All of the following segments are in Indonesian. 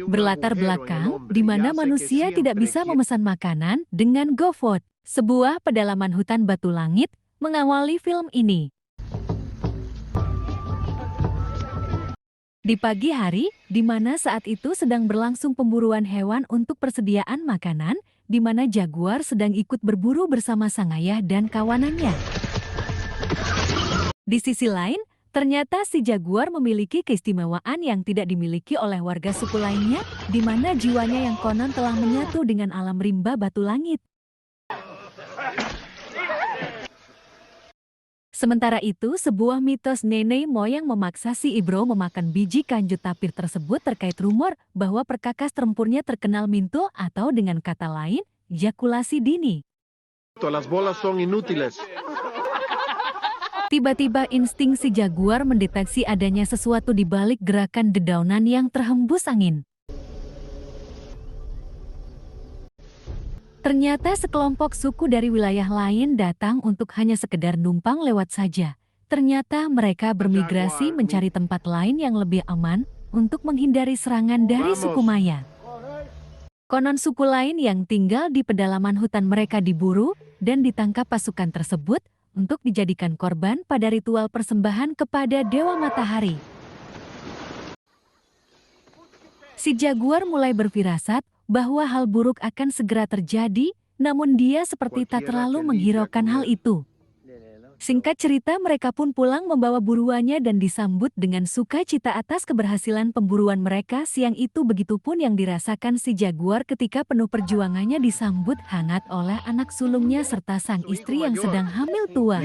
Berlatar belakang di mana manusia tidak bisa memesan makanan dengan GoFood. Sebuah pedalaman hutan batu langit mengawali film ini. Di pagi hari, di mana saat itu sedang berlangsung pemburuan hewan untuk persediaan makanan, di mana jaguar sedang ikut berburu bersama sang ayah dan kawanannya. Di sisi lain, ternyata si jaguar memiliki keistimewaan yang tidak dimiliki oleh warga suku lainnya, di mana jiwanya yang konon telah menyatu dengan alam rimba batu langit. Sementara itu, sebuah mitos nenek moyang memaksa si Ibro memakan biji kanjut tapir tersebut terkait rumor bahwa perkakas tempurnya terkenal minto atau dengan kata lain, ejakulasi dini. Las bolas son inútiles. Tiba-tiba insting si jaguar mendeteksi adanya sesuatu di balik gerakan dedaunan yang terhembus angin. Ternyata sekelompok suku dari wilayah lain datang untuk hanya sekedar numpang lewat saja. Ternyata mereka bermigrasi mencari tempat lain yang lebih aman untuk menghindari serangan dari suku Maya. Konon suku lain yang tinggal di pedalaman hutan mereka diburu dan ditangkap pasukan tersebut untuk dijadikan korban pada ritual persembahan kepada Dewa Matahari. Si jaguar mulai berfirasat bahwa hal buruk akan segera terjadi, namun dia seperti tak terlalu menghiraukan hal itu. Singkat cerita, mereka pun pulang membawa buruannya dan disambut dengan sukacita atas keberhasilan pemburuan mereka siang itu. Begitupun yang dirasakan si jaguar ketika penuh perjuangannya disambut hangat oleh anak sulungnya serta sang istri yang sedang hamil tua.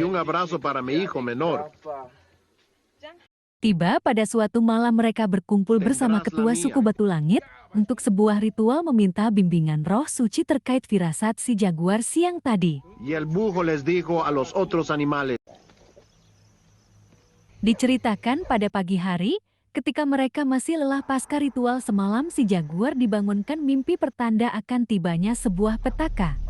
Tiba pada suatu malam mereka berkumpul bersama ketua suku Batu Langit untuk sebuah ritual meminta bimbingan roh suci terkait firasat si jaguar siang tadi. Diceritakan pada pagi hari, ketika mereka masih lelah pasca ritual semalam, si jaguar dibangunkan mimpi pertanda akan tibanya sebuah petaka.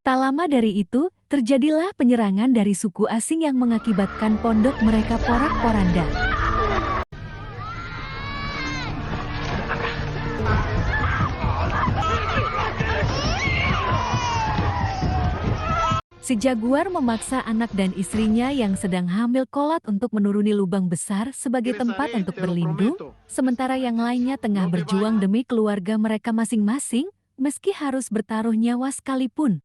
Tak lama dari itu, terjadilah penyerangan dari suku asing yang mengakibatkan pondok mereka porak-poranda. Si jaguar memaksa anak dan istrinya yang sedang hamil kolot untuk menuruni lubang besar sebagai tempat untuk berlindung, sementara yang lainnya tengah berjuang demi keluarga mereka masing-masing, meski harus bertaruh nyawa sekalipun.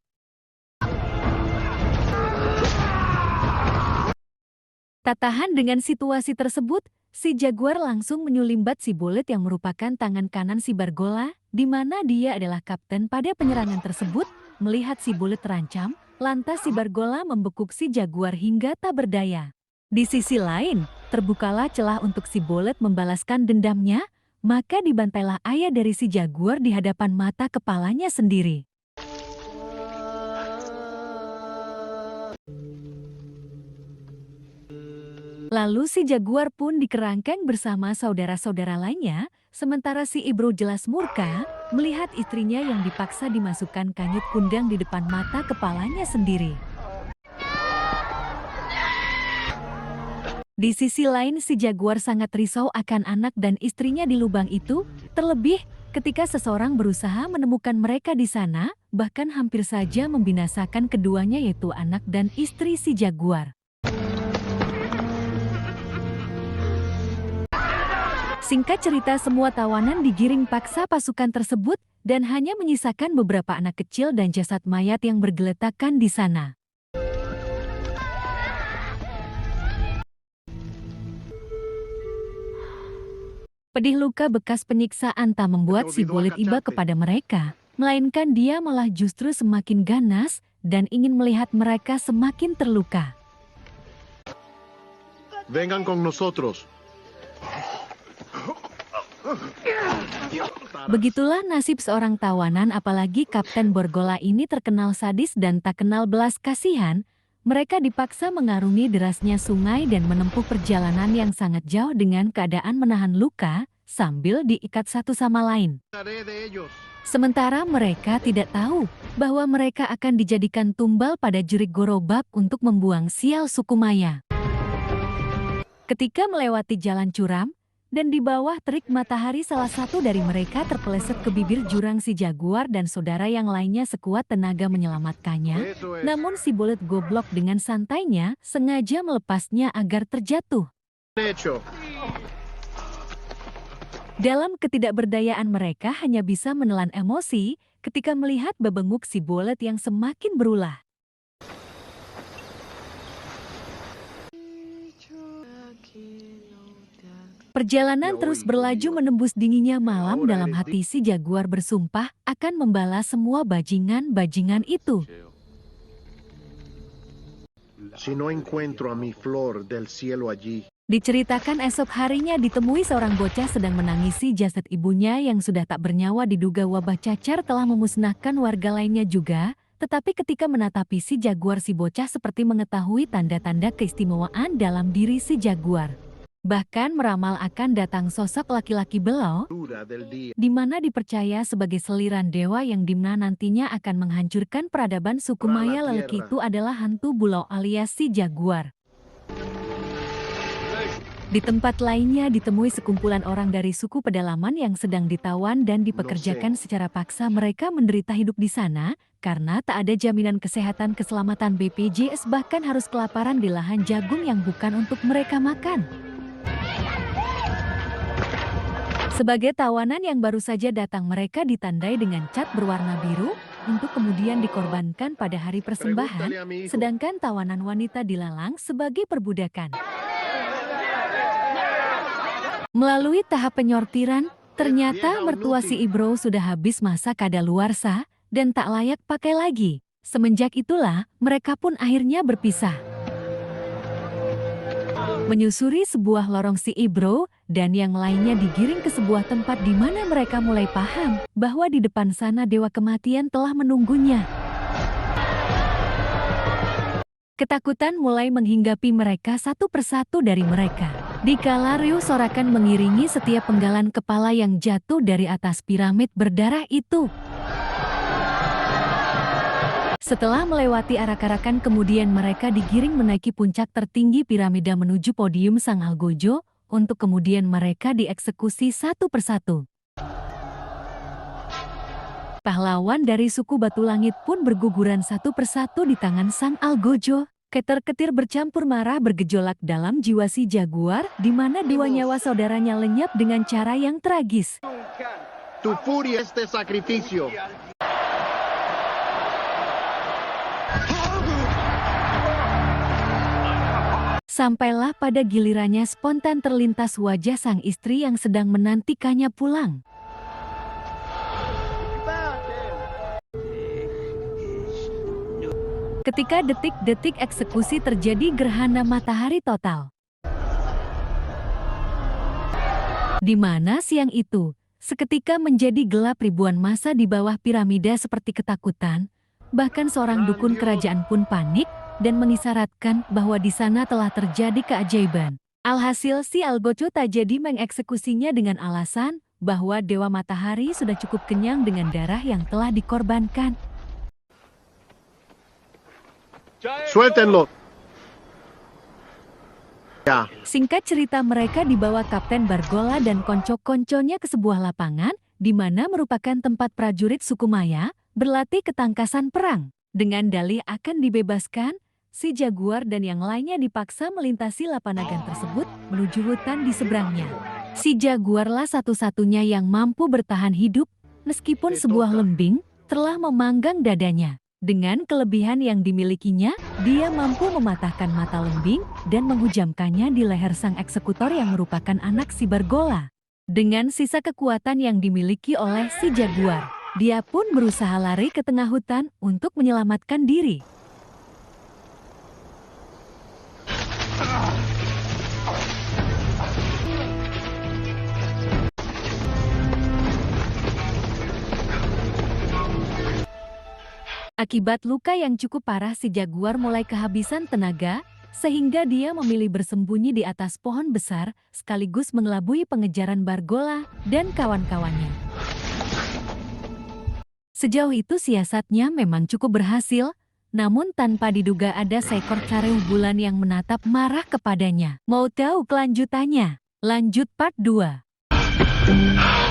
Tak tahan dengan situasi tersebut, si jaguar langsung menyulimbat si Bulet yang merupakan tangan kanan si Bargola, di mana dia adalah kapten pada penyerangan tersebut. Melihat si Bulet terancam, lantas si Bargola membekuk si jaguar hingga tak berdaya. Di sisi lain, terbukalah celah untuk si Bulet membalaskan dendamnya, maka dibantailah ayah dari si jaguar di hadapan mata kepalanya sendiri. Lalu si jaguar pun dikerangkeng bersama saudara-saudara lainnya, sementara si Ibro jelas murka melihat istrinya yang dipaksa dimasukkan kanyut kundang di depan mata kepalanya sendiri. Di sisi lain, si jaguar sangat risau akan anak dan istrinya di lubang itu, terlebih ketika seseorang berusaha menemukan mereka di sana, bahkan hampir saja membinasakan keduanya, yaitu anak dan istri si jaguar. Singkat cerita, semua tawanan digiring paksa pasukan tersebut dan hanya menyisakan beberapa anak kecil dan jasad mayat yang bergeletakan di sana. Pedih luka bekas penyiksaan tak membuat si Bulet iba kepada mereka, melainkan dia malah justru semakin ganas dan ingin melihat mereka semakin terluka. Vengan con nosotros. Begitulah nasib seorang tawanan, apalagi Kapten Bargola ini terkenal sadis dan tak kenal belas kasihan. Mereka dipaksa mengarungi derasnya sungai dan menempuh perjalanan yang sangat jauh dengan keadaan menahan luka sambil diikat satu sama lain. Sementara mereka tidak tahu bahwa mereka akan dijadikan tumbal pada jurik Gorobak untuk membuang sial suku Maya. Ketika melewati jalan curam, dan di bawah terik matahari salah satu dari mereka terpeleset ke bibir jurang si jaguar dan saudara yang lainnya sekuat tenaga menyelamatkannya. Eso es. Namun si Bullet goblok dengan santainya sengaja melepasnya agar terjatuh. Hecho. Dalam ketidakberdayaan mereka hanya bisa menelan emosi ketika melihat babenguk si Bullet yang semakin berulah. Perjalanan terus berlaju menembus dinginnya malam dalam hati si jaguar bersumpah akan membalas semua bajingan-bajingan itu. Si no encuentro a mi flor del cielo allí, Diceritakan esok harinya ditemui seorang bocah sedang menangisi jasad ibunya yang sudah tak bernyawa diduga wabah cacar telah memusnahkan warga lainnya juga. Tetapi ketika menatapi si jaguar si bocah seperti mengetahui tanda-tanda keistimewaan dalam diri si jaguar. Bahkan meramal akan datang sosok laki-laki belau, dura del día. di mana dipercaya sebagai seliran dewa yang dimana nantinya akan menghancurkan peradaban suku Maya Leleki itu adalah hantu bulau alias si jaguar. Di tempat lainnya ditemui sekumpulan orang dari suku pedalaman yang sedang ditawan dan dipekerjakan secara paksa. Mereka menderita hidup di sana karena tak ada jaminan kesehatan keselamatan BPJS, bahkan harus kelaparan di lahan jagung yang bukan untuk mereka makan. Sebagai tawanan yang baru saja datang, mereka ditandai dengan cat berwarna biru untuk kemudian dikorbankan pada hari persembahan, Pregúntale a mi hijo. sedangkan tawanan wanita dilelang sebagai perbudakan. Melalui tahap penyortiran, ternyata mertua si Ibro sudah habis masa kadaluarsa dan tak layak pakai lagi. Semenjak itulah, mereka pun akhirnya berpisah. Menyusuri sebuah lorong si Ibro dan yang lainnya digiring ke sebuah tempat di mana mereka mulai paham bahwa di depan sana dewa kematian telah menunggunya. Ketakutan mulai menghinggapi mereka satu persatu dari mereka. Dikala riuh sorakan mengiringi setiap penggalan kepala yang jatuh dari atas piramid berdarah itu. Setelah melewati arak-arakan, kemudian mereka digiring menaiki puncak tertinggi piramida menuju podium Sang Algojo, untuk kemudian mereka dieksekusi satu persatu. Pahlawan dari suku Batu Langit pun berguguran satu persatu di tangan Sang Algojo. Keter-ketir bercampur marah bergejolak dalam jiwa si jaguar, di mana dua nyawa saudaranya lenyap dengan cara yang tragis. Tu furia este sacrificio. Sampailah pada gilirannya spontan terlintas wajah sang istri yang sedang menantikannya pulang. Ketika detik-detik eksekusi terjadi gerhana matahari total. Di mana siang itu, seketika menjadi gelap, ribuan massa di bawah piramida seperti ketakutan. Bahkan seorang dukun kerajaan pun panik dan mengisyaratkan bahwa di sana telah terjadi keajaiban. Alhasil si Algojo tak jadi mengeksekusinya dengan alasan bahwa Dewa Matahari sudah cukup kenyang dengan darah yang telah dikorbankan. Suéltenlo. Ya. Singkat cerita, mereka dibawa Kapten Bargola dan konco-konconya ke sebuah lapangan, di mana merupakan tempat prajurit suku Maya berlatih ketangkasan perang. Dengan dalih akan dibebaskan, si jaguar dan yang lainnya dipaksa melintasi lapanagan tersebut menuju hutan di seberangnya. Si jaguarlah satu-satunya yang mampu bertahan hidup, meskipun sebuah lembing telah memanggang dadanya. Dengan kelebihan yang dimilikinya, dia mampu mematahkan mata lembing dan menghujamkannya di leher sang eksekutor yang merupakan anak si Bargola. Dengan sisa kekuatan yang dimiliki oleh si jaguar, dia pun berusaha lari ke tengah hutan untuk menyelamatkan diri. Akibat luka yang cukup parah, si jaguar mulai kehabisan tenaga, sehingga dia memilih bersembunyi di atas pohon besar, sekaligus mengelabui pengejaran Bargola dan kawan-kawannya. Sejauh itu siasatnya memang cukup berhasil, namun tanpa diduga ada seekor careu bulan yang menatap marah kepadanya. Mau tahu kelanjutannya? Lanjut part 2.